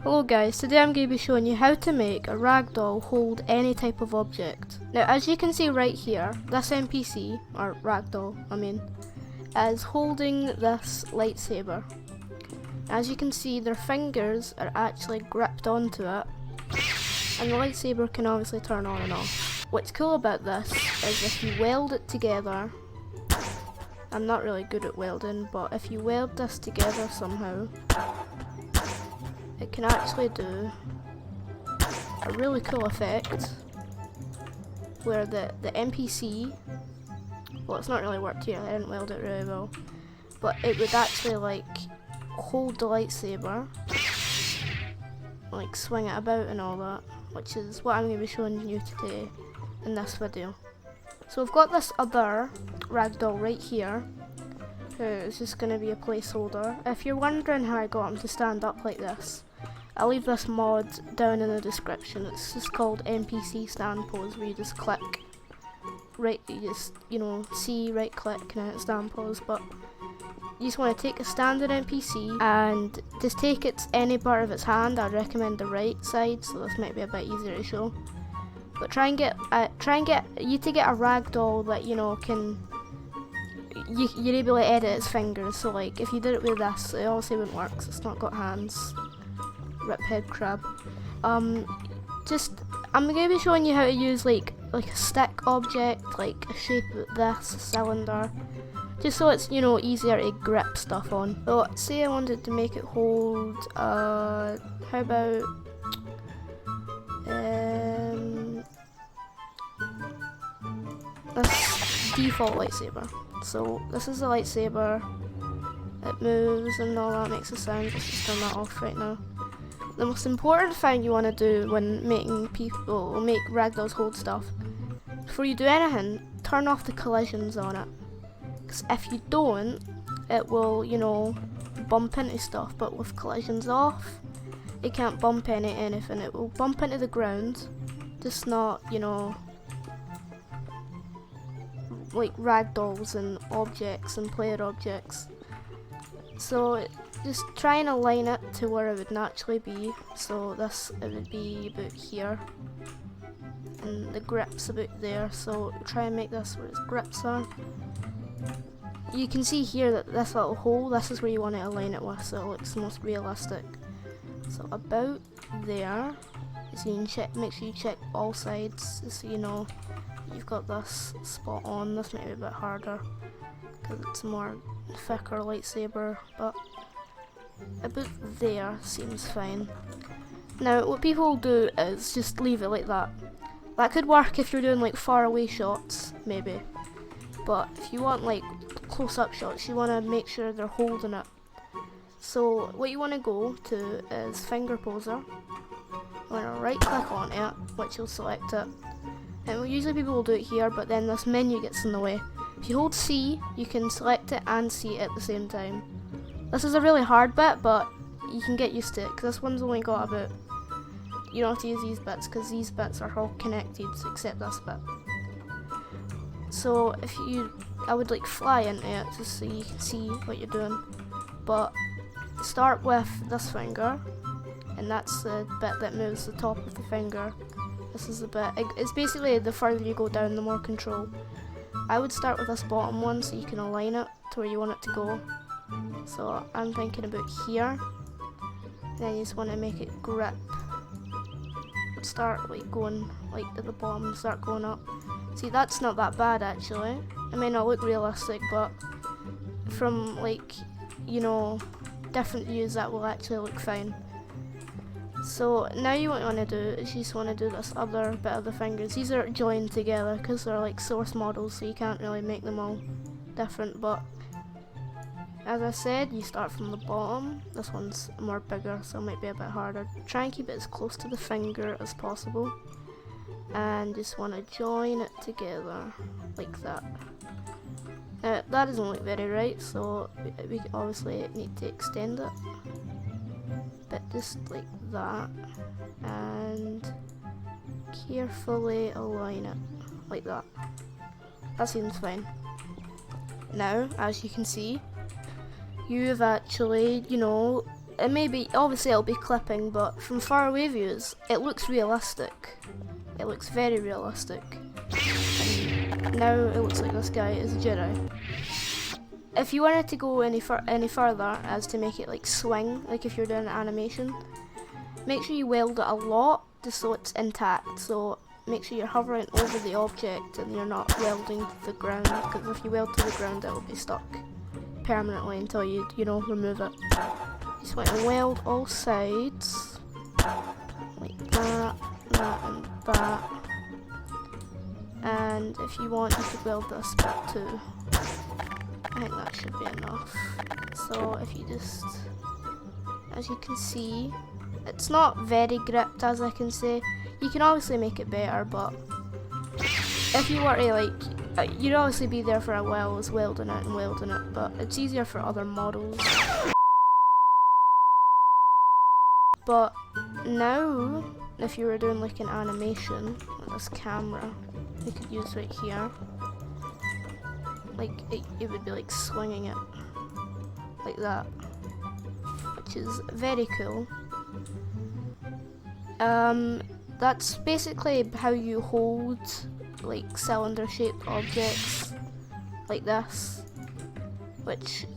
Hello guys, today I'm going to be showing you how to make a ragdoll hold any type of object. Now as you can see right here, this NPC, or ragdoll I mean, is holding this lightsaber. As you can see, their fingers are actually gripped onto it, and the lightsaber can obviously turn on and off. What's cool about this is if you weld it together, I'm not really good at welding, but if you weld this together somehow, it can actually do a really cool effect where the NPC, well it's not really worked here, I didn't weld it really well, but it would actually like hold the lightsaber, like swing it about and all that, which is what I'm going to be showing you today in this video. So we've got this other ragdoll right here, who is just going to be a placeholder. If you're wondering how I got him to stand up like this, I'll leave this mod down in the description. It's just called NPC stand pose, where you just click, right, you just, C, right click and then hit stand pose, but you just want to take a standard NPC and just take any part of its hand. I'd recommend the right side, so this might be a bit easier to show. But try and get a ragdoll that you're able to edit its fingers. So like if you did it with this, it obviously wouldn't work 'cause it's not got hands. Rip head crab. I'm going to be showing you how to use like a stick object, like a shape of this, a cylinder, just so it's easier to grip stuff on. So say I wanted to make it hold, how about this default lightsaber. So this is a lightsaber, it moves and all that, makes a sound. Let's just turn that off right now. The most important thing you want to do when make ragdolls hold stuff, before you do anything, turn off the collisions on it. Because if you don't, it will, bump into stuff, but with collisions off, it can't bump into anything. It will bump into the ground, just not, like ragdolls and objects and player objects. So just try and align it to where it would naturally be. So it would be about here, and the grip's about there. So try and make this where its grips are. You can see here that this little hole, this is where you want to align it with, so it looks most realistic. So about there, so you can make sure you check all sides, so you've got this spot on. This might be a bit harder because it's more thicker lightsaber, but about there seems fine. Now what people do is just leave it like that. That could work if you're doing like far away shots maybe, but if you want like close up shots, you want to make sure they're holding it. So what you want to go to is finger poser. You want to right click on it, which will select it, and usually people will do it here, but then this menu gets in the way. If you hold C, you can select it and see it at the same time. This is a really hard bit, but you can get used to it, because this one's only got about, you don't have to use these bits, because these bits are all connected, except this bit. So I would like fly into it, just so you can see what you're doing. But start with this finger, and that's the bit that moves the top of the finger. This is the bit, it's basically the further you go down, the more control. I would start with this bottom one so you can align it to where you want it to go. So I'm thinking about here, and then you just want to make it grip. Start like going like at the bottom, start going up. See, that's not that bad actually. It may not look realistic, but from like, different views that will actually look fine. So now what you want to do is you just want to do this other bit of the fingers. These are joined together because they're like source models, so you can't really make them all different, but as I said, you start from the bottom. This one's more bigger, so it might be a bit harder. Try and keep it as close to the finger as possible, and just want to join it together like that. Now that doesn't look very right, so we obviously need to extend it, but just like that, and carefully align it like that. That seems fine. Now, as you can see, you've actually, it may be, obviously it'll be clipping, but from far away views, it looks realistic. It looks very realistic. And now it looks like this guy is a Jedi. If you wanted to go any further as to make it like swing, like if you're doing an animation, make sure you weld it a lot just so it's intact. So make sure you're hovering over the object and you're not welding to the ground, because if you weld to the ground it will be stuck permanently until you remove it. Just want to weld all sides, like that, that and that. And if you want, you could weld this bit too. I think that should be enough. So if you just, as you can see, it's not very gripped, as I can say. You can obviously make it better, but if you were to you'd obviously be there for a while as welding it, but it's easier for other models. But now, if you were doing like an animation with this camera, you could use right here. Like it would be like swinging it like that, which is very cool. That's basically how you hold like cylinder shaped objects like this, which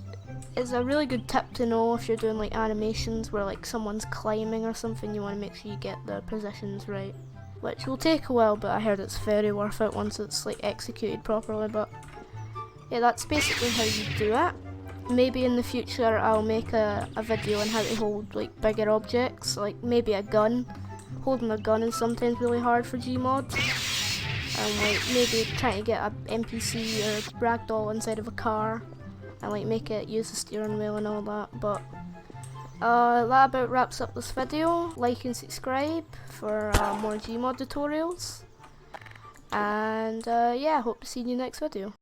is a really good tip to know if you're doing like animations where like someone's climbing or something. You want to make sure you get the positions right, which will take a while, but I heard it's very worth it once it's like executed properly. But yeah, that's basically how you do it. Maybe in the future I'll make a video on how to hold like bigger objects, like maybe a gun. Holding a gun is sometimes really hard for Gmod. And like maybe trying to get an NPC or a ragdoll inside of a car and like make it use the steering wheel and all that. But that about wraps up this video. Like and subscribe for more Gmod tutorials. And yeah, hope to see you next video.